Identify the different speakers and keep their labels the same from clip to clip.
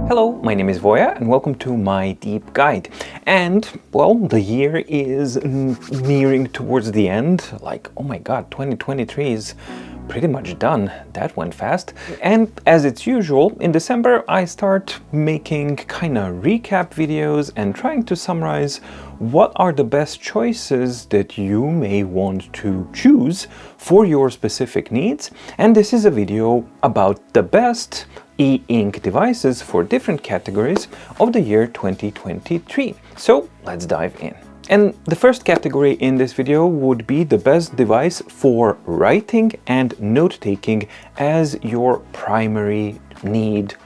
Speaker 1: Hello, my name is Voya and welcome to my deep guide. And well, the year is nearing towards the end. Like, oh my god, 2023 is pretty much done. That went fast. And as it's usual, in December I start making kind of recap videos and trying to summarize what are the best choices that you may want to choose for your specific needs. And this is a video about the best e-ink devices for different categories of the year 2023. So let's dive in. And the first category in this video would be the best device for writing and note-taking as your primary need/want.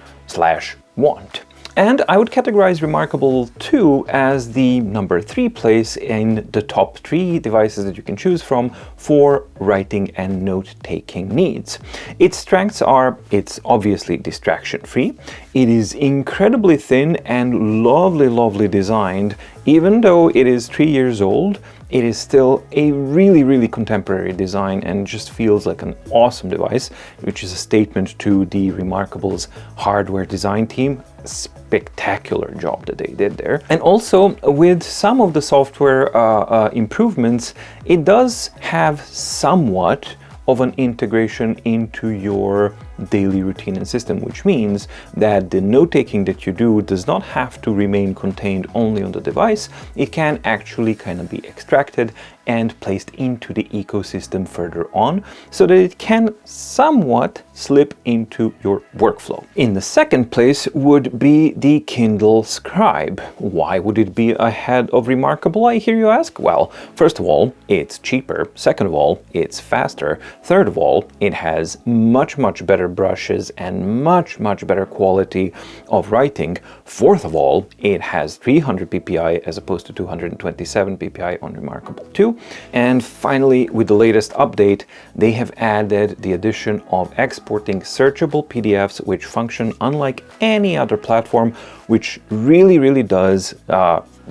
Speaker 1: And I would categorize Remarkable 2 as the number 3 place in the top 3 devices that you can choose from for writing and note-taking needs. Its strengths are, it's obviously distraction-free, it is incredibly thin and lovely designed. Even though it is 3 years old, it is still a really contemporary design and just feels like an awesome device, which is a statement to the Remarkable's hardware design team. Spectacular job that they did there. And also with some of the software improvements, it does have somewhat of an integration into your daily routine and system, which means that the note-taking that you do does not have to remain contained only on the device. It can actually kind of be extracted and placed into the ecosystem further on so that it can somewhat slip into your workflow. In the second place would be the Kindle Scribe. Why would it be ahead of Remarkable, I hear you ask? Well, first of all, it's cheaper. Second of all, it's faster. Third of all, it has much better brushes and much better quality of writing. Fourth of all, it has 300 ppi as opposed to 227 ppi on Remarkable 2. And finally, with the latest update, they have added the addition of exporting searchable PDFs, which function unlike any other platform, which really does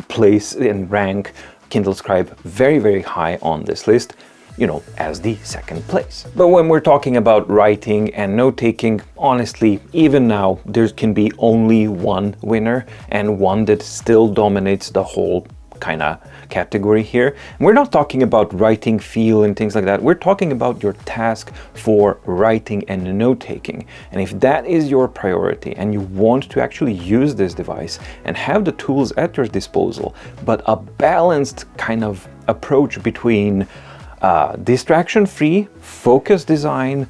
Speaker 1: place and rank Kindle Scribe very high on this list, you know, as the second place. But when we're talking about writing and note-taking, honestly, even now, there can be only one winner and one that still dominates the whole kind of category here. And we're not talking about writing feel and things like that. We're talking about your task for writing and note-taking. And if that is your priority and you want to actually use this device and have the tools at your disposal, but a balanced kind of approach between distraction-free, focused design,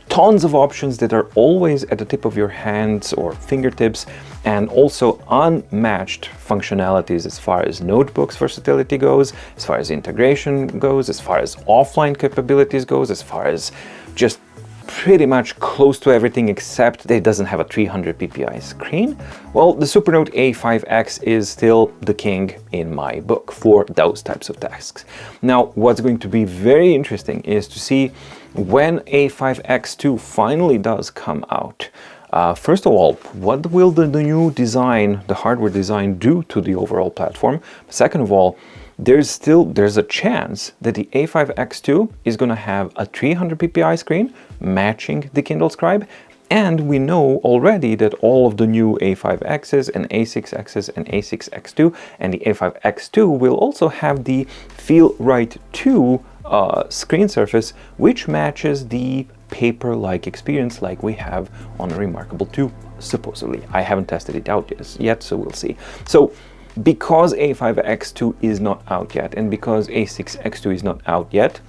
Speaker 1: tons of options that are always at the tip of your hands or fingertips, and also unmatched functionalities as far as notebooks versatility goes, as far as integration goes, as far as offline capabilities goes, as far as just pretty much close to everything except that it doesn't have a 300 ppi screen. Well, the Supernote A5X is still the king in my book for those types of tasks. Now, what's going to be very interesting is to see when A5X2 finally does come out. First of all, what will the new design, the hardware design, do to the overall platform? Second of all, there's a chance that the A5X2 is going to have a 300 ppi screen matching the Kindle Scribe. And we know already that all of the new A5Xs and A6Xs and A6X2 and the A5X2 will also have the Feel Right 2 screen surface, which matches the paper-like experience like we have on a Remarkable 2, supposedly. I haven't tested it out yet, so we'll see. So because A5X2 is not out yet, and because A6X2 is not out yet,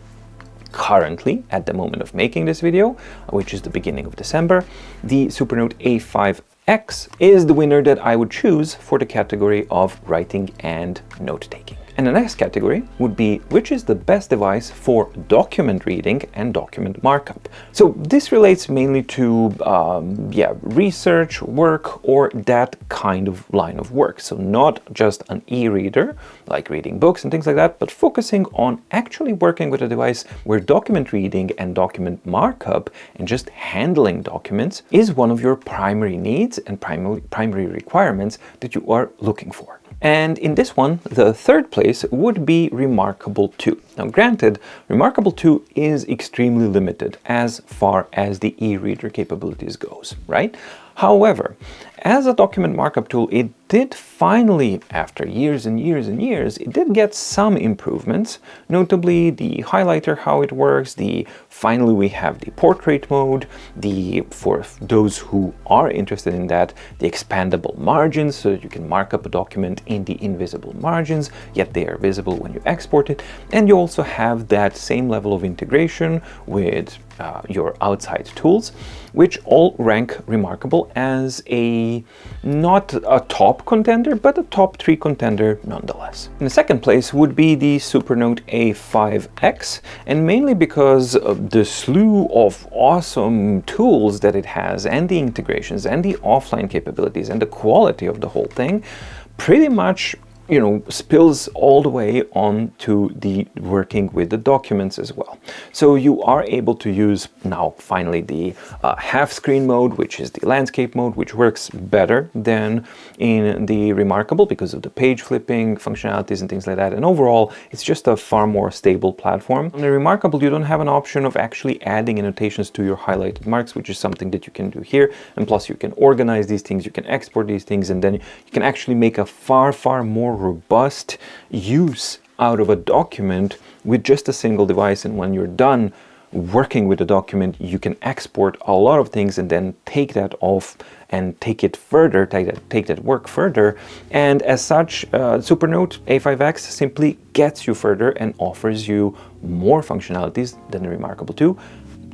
Speaker 1: currently, at the moment of making this video, which is the beginning of December, the Supernote A5X is the winner that I would choose for the category of writing and note-taking. And the next category would be which is the best device for document reading and document markup. So this relates mainly to research, work, or that kind of line of work. So not just an e-reader, like reading books and things like that, but focusing on actually working with a device where document reading and document markup and just handling documents is one of your primary needs and primary requirements that you are looking for. And in this one, the third place would be Remarkable 2. Now granted, Remarkable 2 is extremely limited as far as the eReader capabilities goes, right? However, as a document markup tool, it did finally, after years and years and years, it did get some improvements, notably the highlighter, how it works, finally we have the portrait mode, for those who are interested in that, the expandable margins, so that you can mark up a document in the invisible margins, yet they are visible when you export it, and you also have that same level of integration with your outside tools, which all rank Remarkable as not a top contender, but a top 3 contender nonetheless. In the second place would be the Supernote A5X, and mainly because of the slew of awesome tools that it has, and the integrations, and the offline capabilities, and the quality of the whole thing, pretty much spills all the way on to the working with the documents as well. So you are able to use now finally the half screen mode, which is the landscape mode, which works better than in the Remarkable because of the page flipping functionalities and things like that. And overall, it's just a far more stable platform. On the Remarkable, you don't have an option of actually adding annotations to your highlighted marks, which is something that you can do here. And plus you can organize these things, you can export these things, and then you can actually make a far more robust use out of a document with just a single device. And when you're done working with the document, you can export a lot of things and then take that off and take it further, take that work further. And as such, Supernote A5X simply gets you further and offers you more functionalities than the Remarkable 2.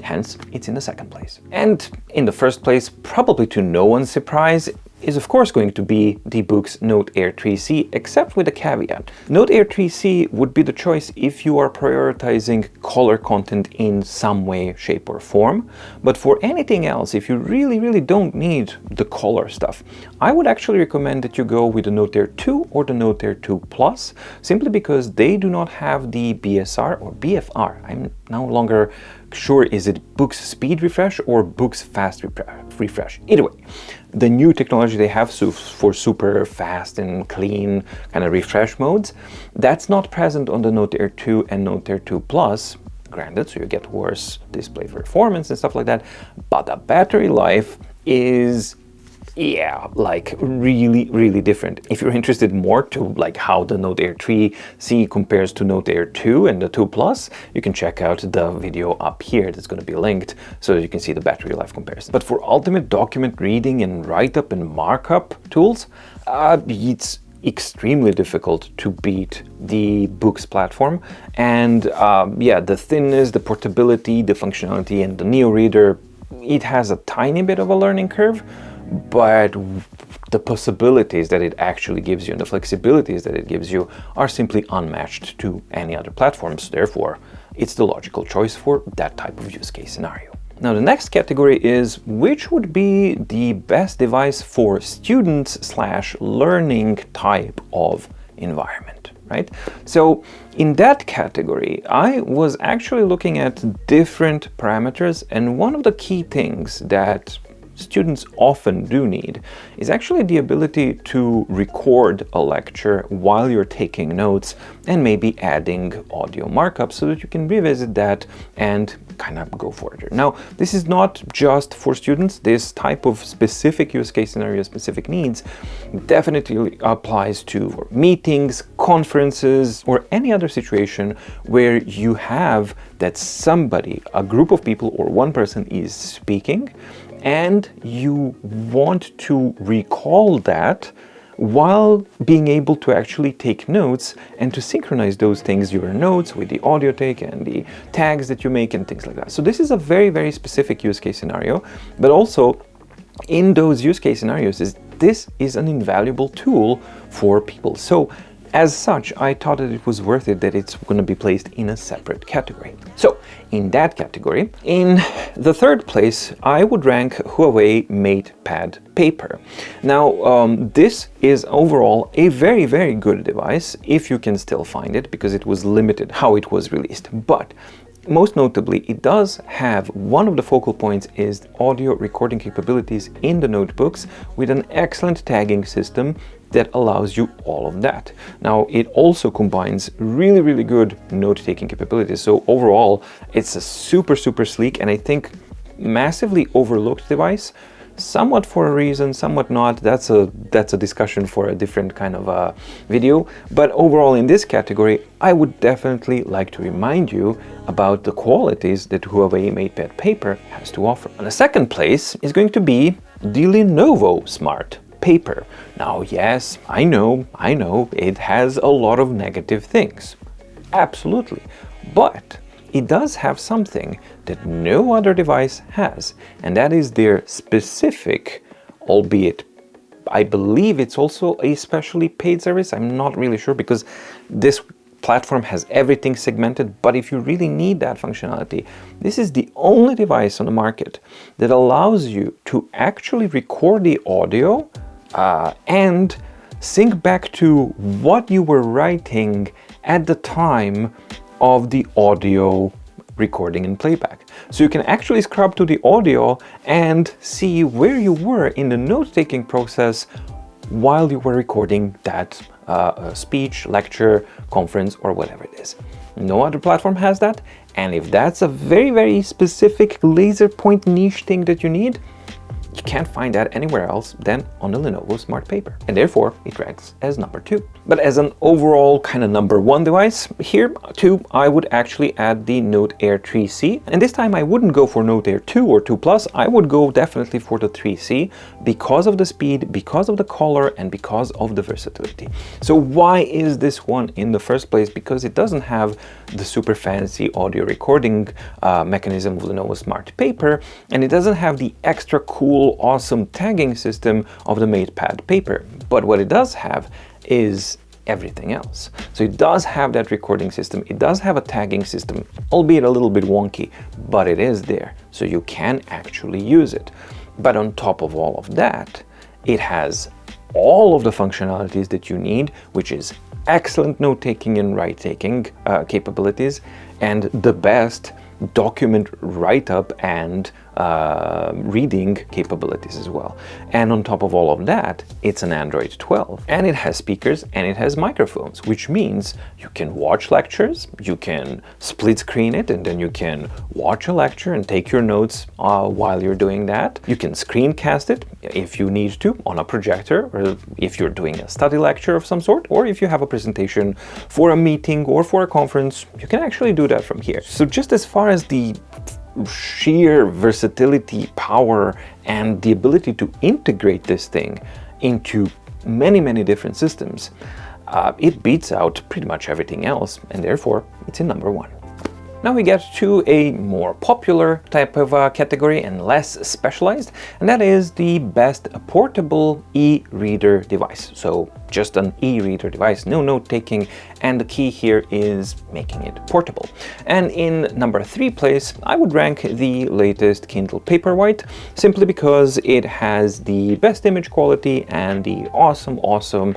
Speaker 1: Hence, it's in the second place. And in the first place, probably to no one's surprise, is of course going to be the Boox Note Air 3C, except with a caveat. Note Air 3C would be the choice if you are prioritizing color content in some way, shape or form. But for anything else, if you really don't need the color stuff, I would actually recommend that you go with the Note Air 2 or the Note Air 2 Plus, simply because they do not have the BSR or BFR. I'm no longer sure, is it Boox Speed Refresh or Boox Fast Refresh? Either way, the new technology they have for super fast and clean kind of refresh modes, that's not present on the Note Air 2 and Note Air 2 Plus, granted, so you get worse display performance and stuff like that, but the battery life is like really different. If you're interested more to like how the Note Air 3C compares to Note Air 2 and the 2 Plus, you can check out the video up here that's going to be linked so that you can see the battery life comparison. But for ultimate document reading and write-up and markup tools, it's extremely difficult to beat the Boox platform. And the thinness, the portability, the functionality, and the eReader, it has a tiny bit of a learning curve, but the possibilities that it actually gives you and the flexibilities that it gives you are simply unmatched to any other platforms. Therefore, it's the logical choice for that type of use case scenario. Now, the next category is which would be the best device for students / learning type of environment, right? So in that category, I was actually looking at different parameters, and one of the key things that students often do need is actually the ability to record a lecture while you're taking notes and maybe adding audio markup so that you can revisit that and kind of go further. Now, this is not just for students. This type of specific use case scenario, specific needs, definitely applies to meetings, conferences, or any other situation where you have that somebody, a group of people or one person is speaking, and you want to recall that while being able to actually take notes and to synchronize those things, your notes, with the audio take and the tags that you make and things like that. So this is a very specific use case scenario, but also in those use case scenarios, this is an invaluable tool for people. So as such, I thought that it was worth it that it's going to be placed in a separate category. So in that category, in the third place, I would rank Huawei MatePad Paper. Now, this is overall a very good device if you can still find it, because it was limited how it was released. But Most notably, it does have one of the focal points is audio recording capabilities in the notebooks with an excellent tagging system that allows you all of that. Now, it also combines really good note-taking capabilities. So overall, it's a super sleek and I think massively overlooked device. Somewhat for a reason, somewhat not. That's a discussion for a different kind of video. But overall, in this category, I would definitely like to remind you about the qualities that Huawei MatePad Paper has to offer. On the second place is going to be the Lenovo Smart Paper. Now, yes, I know, it has a lot of negative things. Absolutely. But it does have something that no other device has, and that is their specific, albeit I believe it's also a specially paid service. I'm not really sure because this platform has everything segmented, but if you really need that functionality, this is the only device on the market that allows you to actually record the audio and sync back to what you were writing at the time of the audio recording and playback. So you can actually scrub to the audio and see where you were in the note-taking process while you were recording that speech, lecture, conference, or whatever it is. No other platform has that, and if that's a very specific laser point niche thing that you need, you can't find that anywhere else than on the Lenovo Smart Paper, and therefore it ranks as number 2. But as an overall kind of number 1 device, here too I would actually add the Note Air 3C, and this time I wouldn't go for Note Air 2 or 2 Plus, I would go definitely for the 3C because of the speed, because of the color, and because of the versatility. So why is this one in the first place? Because it doesn't have the super fancy audio recording mechanism of the Lenovo Smart Paper, and it doesn't have the extra cool awesome tagging system of the MatePad Paper. But what it does have is everything else. So it does have that recording system, it does have a tagging system, albeit a little bit wonky, but it is there, so you can actually use it. But on top of all of that, it has all of the functionalities that you need, which is excellent note-taking and write-taking capabilities, and the best document write-up and reading capabilities as well. And on top of all of that, it's an Android 12, and it has speakers and it has microphones, which means you can watch lectures, you can split screen it, and then you can watch a lecture and take your notes while you're doing that. You can screencast it if you need to on a projector, or if you're doing a study lecture of some sort, or if you have a presentation for a meeting or for a conference, you can actually do that from here. So just as far as the sheer versatility, power, and the ability to integrate this thing into many different systems, it beats out pretty much everything else, and therefore it's in number 1. Now we get to a more popular type of category and less specialized, and that is the best portable e-reader device. So just an e-reader device, no note-taking, and the key here is making it portable. And in number 3 place, I would rank the latest Kindle Paperwhite, simply because it has the best image quality and the awesome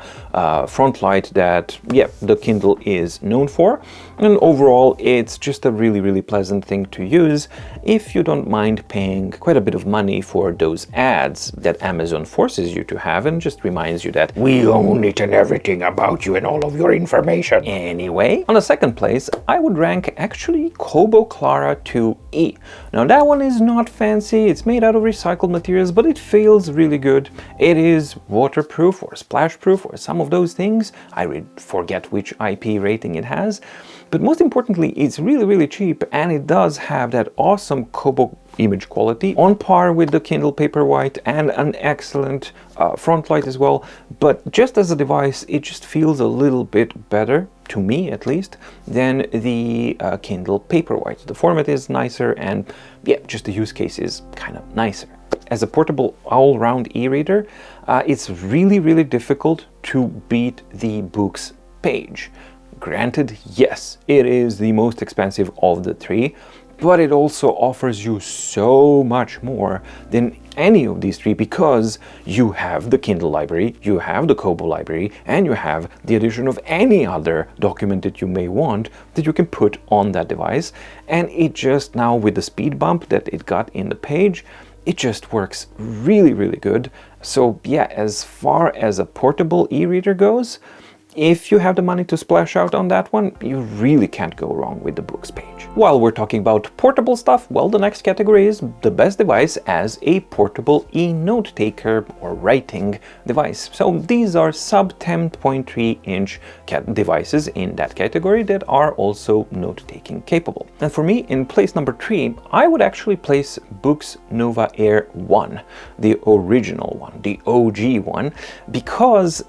Speaker 1: front light that, yeah, the Kindle is known for. And overall, it's just a really pleasant thing to use if you don't mind paying quite a bit of money for those ads that Amazon forces you to have and just reminds you that we own it and everything about you and all of your information. Anyway, on the second place, I would rank actually Kobo Clara 2e. Now that one is not fancy, it's made out of recycled materials, but it feels really good. It is waterproof or splash proof or some of those things. I forget which IP rating it has. But most importantly, it's really cheap, and it does have that awesome Kobo image quality on par with the Kindle Paperwhite and an excellent front light as well. But just as a device, it just feels a little bit better, to me at least, than the Kindle Paperwhite. The format is nicer, and yeah, just the use case is kind of nicer. As a portable all-round e-reader, it's really difficult to beat the Boox Page. Granted, yes, it is the most expensive of the 3, but it also offers you so much more than any of these three, because you have the Kindle library, you have the Kobo library, and you have the addition of any other document that you may want that you can put on that device. And it just, now with the speed bump that it got in the page, it just works really, really good. So yeah, as far as a portable e-reader goes, if you have the money to splash out on that one, you really can't go wrong with the Boox page. While we're talking about portable stuff, well, the next category is the best device as a portable eNotetaker or writing device. So these are sub 10.3 inch devices in that category that are also note-taking capable. And for me, in place number 3, I would actually place Boox Nova Air 1, the original one, the OG one, because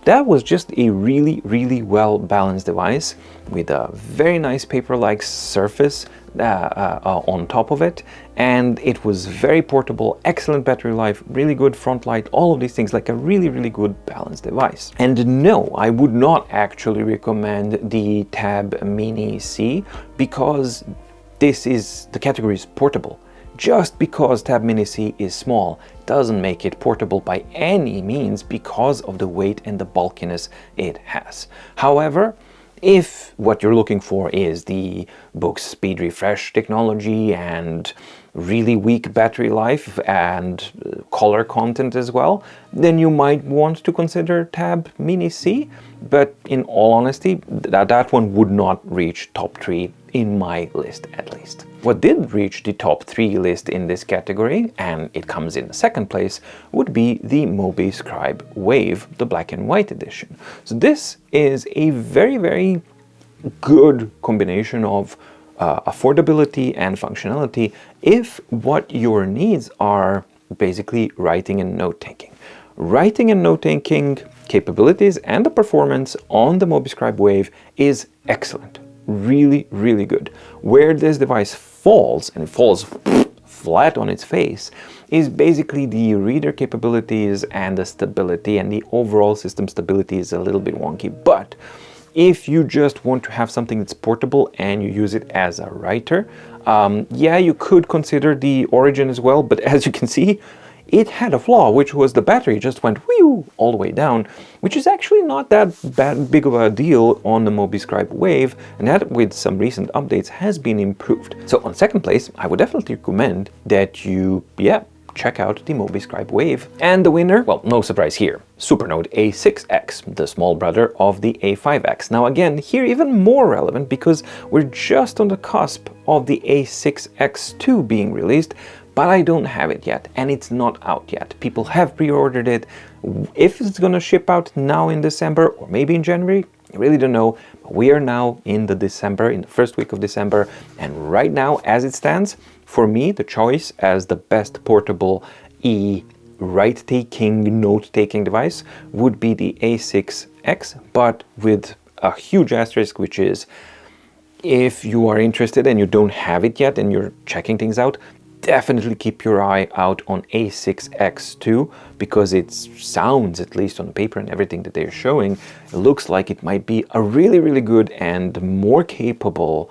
Speaker 1: that was just a really well balanced device with a very nice paper-like surface on top of it, and it was very portable, excellent battery life, really good front light, all of these things, like a really good balanced device. And no, I would not actually recommend the Tab Mini C, because the category is portable. Just because Tab Mini C is small doesn't make it portable by any means, because of the weight and the bulkiness it has. However, if what you're looking for is the Boox speed refresh technology and really weak battery life and color content as well, then you might want to consider Tab Mini C. But in all honesty, that one would not reach top 3 in my list, at least. What did reach the top 3 list in this category, and it comes in the second place, would be the MobiScribe Wave, the black and white edition. So this is a very good combination of affordability and functionality if what your needs are basically writing and note-taking. Writing and note-taking capabilities and the performance on the MobiScribe Wave is excellent. Really good. Where this device falls, and it falls flat on its face, is basically the reader capabilities and the stability, and the overall system stability is a little bit wonky. But if you just want to have something that's portable and you use it as a writer, yeah, you could consider the Origin as well, but as you can see, it had a flaw, which was the battery just went whew, all the way down, which is actually not that big of a deal on the MobiScribe Wave, and that with some recent updates has been improved. So on second place, I would definitely recommend that you, check out the MobiScribe Wave. And the winner, well, no surprise here, Supernote A6X, the small brother of the A5X. Now again, here even more relevant because we're just on the cusp of the A6X2 being released, but I don't have it yet, and it's not out yet. People have pre-ordered it. If it's gonna ship out now in December or maybe in January, I really don't know. But we are now in the first week of December, and right now, as it stands, for me, the choice as the best portable write-taking, note-taking device would be the A6X, but with a huge asterisk, which is, if you are interested and you don't have it yet and you're checking things out, definitely keep your eye out on A6X2, because it sounds, at least on the paper and everything that they're showing, it looks like it might be a really good and more capable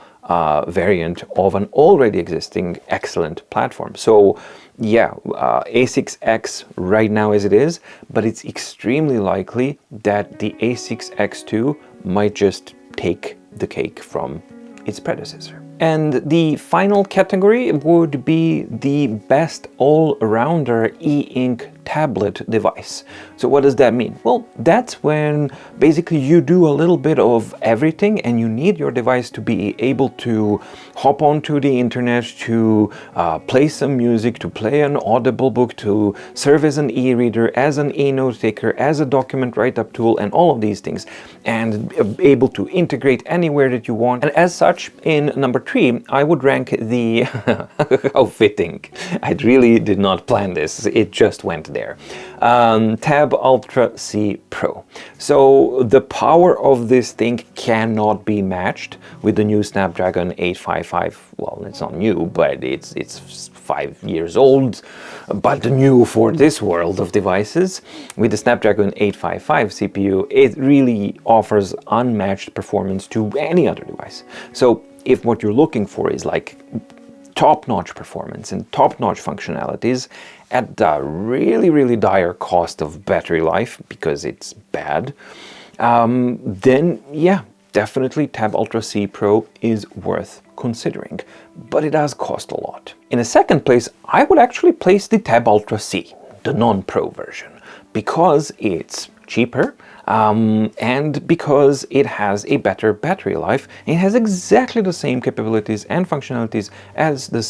Speaker 1: variant of an already existing excellent platform. So yeah, A6X right now as it is, but it's extremely likely that the A6X2 might just take the cake from its predecessor. And the final category would be the best all-rounder e-ink tablet device. So what does that mean? Well, that's when basically you do a little bit of everything and you need your device to be able to hop onto the internet, to play some music, to play an Audible book, to serve as an e-reader, as an e-note-taker, as a document write-up tool, and all of these things, and able to integrate anywhere that you want. And as such, in number 3, I would rank the how fitting. I really did not plan this, it just went there. Tab Ultra C Pro. So the power of this thing cannot be matched with the new Snapdragon 855. Well, it's not new, but it's 5 years old, but new for this world of devices. With the Snapdragon 855 CPU, it really offers unmatched performance to any other device. So if what you're looking for is like top-notch performance and top-notch functionalities at a really dire cost of battery life because it's bad, then yeah, definitely Tab Ultra C Pro is worth considering, but it does cost a lot. In a second place, I would actually place the Tab Ultra C, the non-Pro version, because it's cheaper and because it has a better battery life. It has exactly the same capabilities and functionalities as the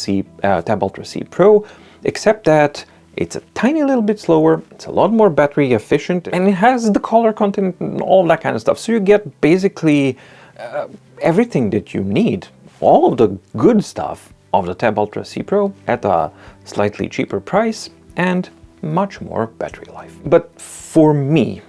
Speaker 1: Tab Ultra C Pro, except that it's a tiny little bit slower, it's a lot more battery efficient, and it has the color content and all that kind of stuff. So you get basically everything that you need, all of the good stuff of the Tab Ultra C Pro at a slightly cheaper price and much more battery life. But for me,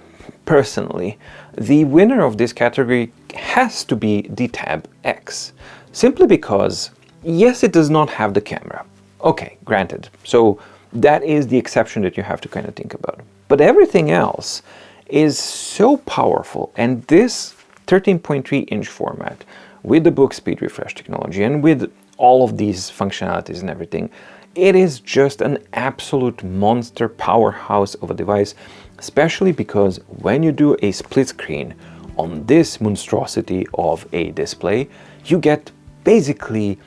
Speaker 1: personally, the winner of this category has to be the Tab X, simply because, yes, it does not have the camera. Okay, granted. So that is the exception that you have to kind of think about. But everything else is so powerful, and this 13.3-inch format with the Boox speed refresh technology and with all of these functionalities and everything, it is just an absolute monster powerhouse of a device, especially because when you do a split screen on this monstrosity of a display, you get basically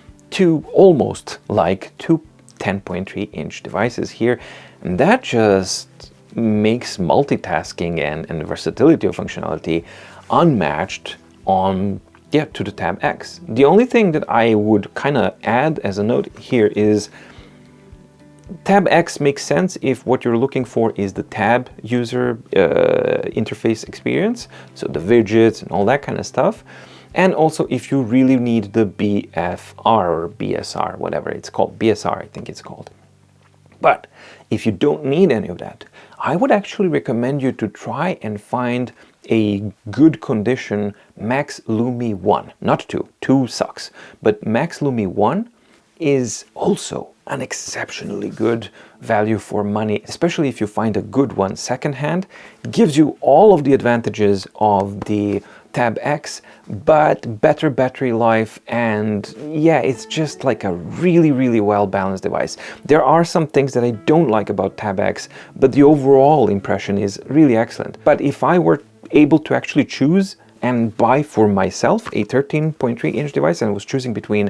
Speaker 1: almost like two 10.3-inch devices here, and that just makes multitasking and versatility of functionality unmatched to the Tab X. The only thing that I would kind of add as a note here is Tab X makes sense if what you're looking for is the tab user interface experience, so the widgets and all that kind of stuff. And also if you really need the BFR or BSR, whatever it's called, BSR I think it's called. But if you don't need any of that, I would actually recommend you to try and find a good condition Max Lumi 1, not 2, 2 sucks, but Max Lumi 1 is also an exceptionally good value for money, especially if you find a good one secondhand. It gives you all of the advantages of the Tab X, but better battery life, and yeah, it's just like a really well balanced device. There are some things that I don't like about Tab X, but the overall impression is really excellent. But if I were able to actually choose and buy for myself a 13.3-inch device and was choosing between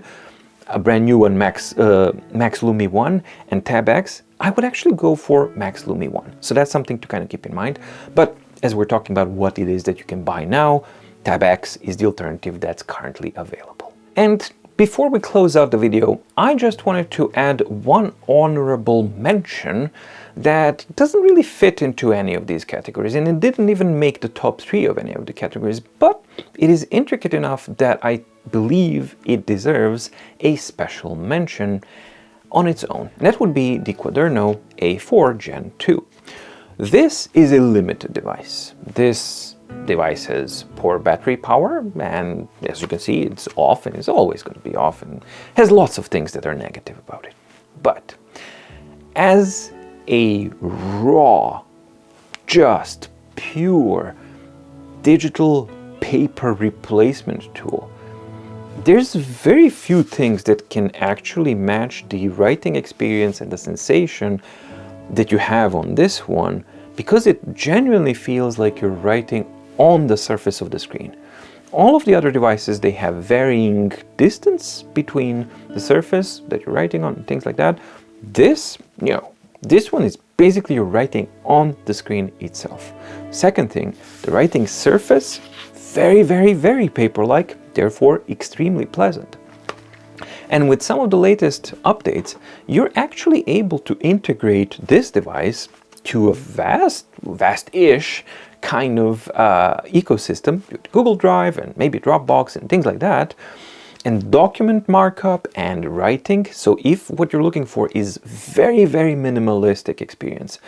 Speaker 1: a brand new one, Max Lumi 1 and Tab X, I would actually go for Max Lumi 1. So that's something to kind of keep in mind. But as we're talking about what it is that you can buy now, Tab X is the alternative that's currently available. And before we close out the video, I just wanted to add one honorable mention that doesn't really fit into any of these categories, and it didn't even make the top 3 of any of the categories, but it is intricate enough that I believe it deserves a special mention on its own. And that would be the Quaderno A4 Gen 2. This is a limited device. This device has poor battery power, and as you can see, it's off and is always going to be off, and has lots of things that are negative about it. But as a raw, just pure digital paper replacement tool, there's very few things that can actually match the writing experience and the sensation that you have on this one, because it genuinely feels like you're writing on the surface of the screen. All of the other devices, they have varying distance between the surface that you're writing on and things like that. This, this one is basically you're writing on the screen itself. Second thing, the writing surface, very paper-like, therefore extremely pleasant. And with some of the latest updates, you're actually able to integrate this device to a vast-ish kind of ecosystem, with Google Drive and maybe Dropbox and things like that, and document markup and writing. So if what you're looking for is very minimalistic experience,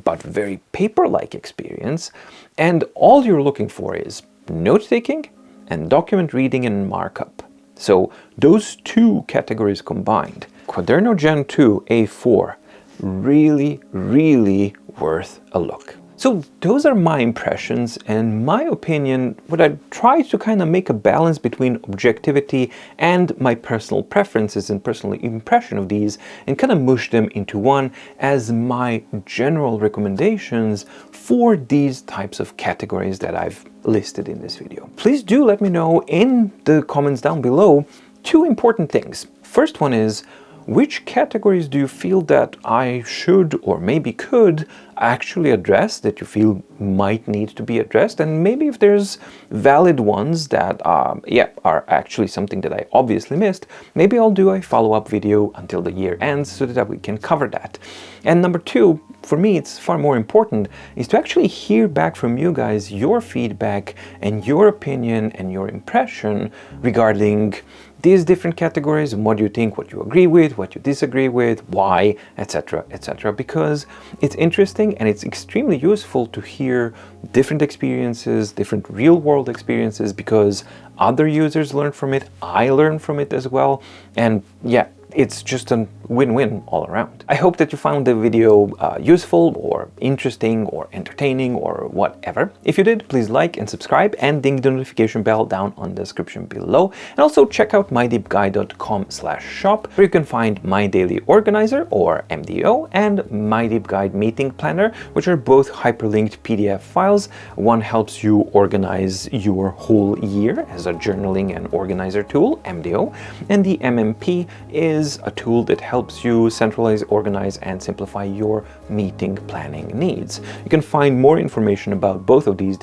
Speaker 1: but very paper-like experience, and all you're looking for is note-taking and document reading and markup. So those two categories combined, Quaderno Gen 2 A4, really worth a look. So those are my impressions and my opinion. What I try to kind of make a balance between objectivity and my personal preferences and personal impression of these, and kind of mush them into one as my general recommendations for these types of categories that I've listed in this video. Please do let me know in the comments down below two important things. First one is, which categories do you feel that I should or maybe could actually address, that you feel might need to be addressed? And maybe if there's valid ones that are actually something that I obviously missed, maybe I'll do a follow-up video until the year ends so that we can cover that. And number two, for me it's far more important, is to actually hear back from you guys, your feedback and your opinion and your impression regarding these different categories, and what you think, what you agree with, what you disagree with, why, etc., etc. Because it's interesting and it's extremely useful to hear different experiences, different real-world experiences, because other users learn from it, I learn from it as well, and yeah, it's just a win-win all around. I hope that you found the video useful or interesting or entertaining or whatever. If you did, please like and subscribe and ding the notification bell down on the description below. And also check out mydeepguide.com/shop, where you can find My Daily Organizer, or MDO, and My Deep Guide Meeting Planner, which are both hyperlinked PDF files. One helps you organize your whole year as a journaling and organizer tool, MDO, and the MMP is a tool that helps you centralize, organize, and simplify your meeting planning needs. You can find more information about both of these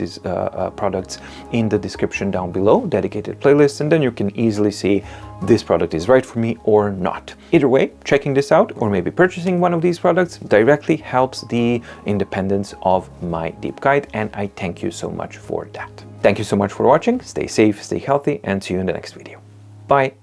Speaker 1: products in the description down below, dedicated playlists, and then you can easily see this product is right for me or not. Either way, checking this out or maybe purchasing one of these products directly helps the independence of My Deep Guide, and I thank you so much for that. Thank you so much for watching. Stay safe, stay healthy, and see you in the next video. Bye.